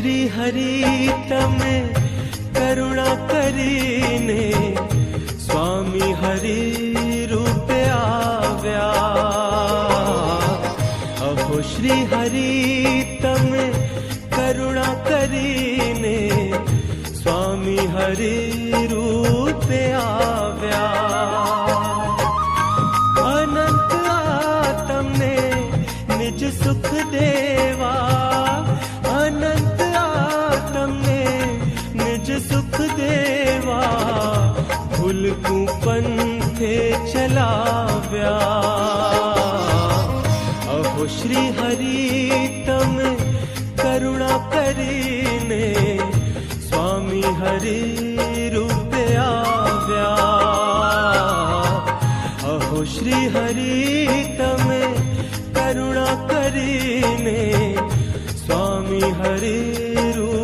श्री हरि तमे करुणा करीने स्वामी हरि रूप आव्या। अहो श्री हरि तमे करुणा करीने स्वामी हरि रूप आव्या। अनंत आत्मने निज सुख देवा, अनंत आत्मने निज सुख देवा। भूलकू पंथे चलाव्या। अहो श्री हरि तमे करुणा करीने स्वामी हरि रूप आव्या। अहो श्री हरि तमे करुणा करीने स्वामी हरि रूप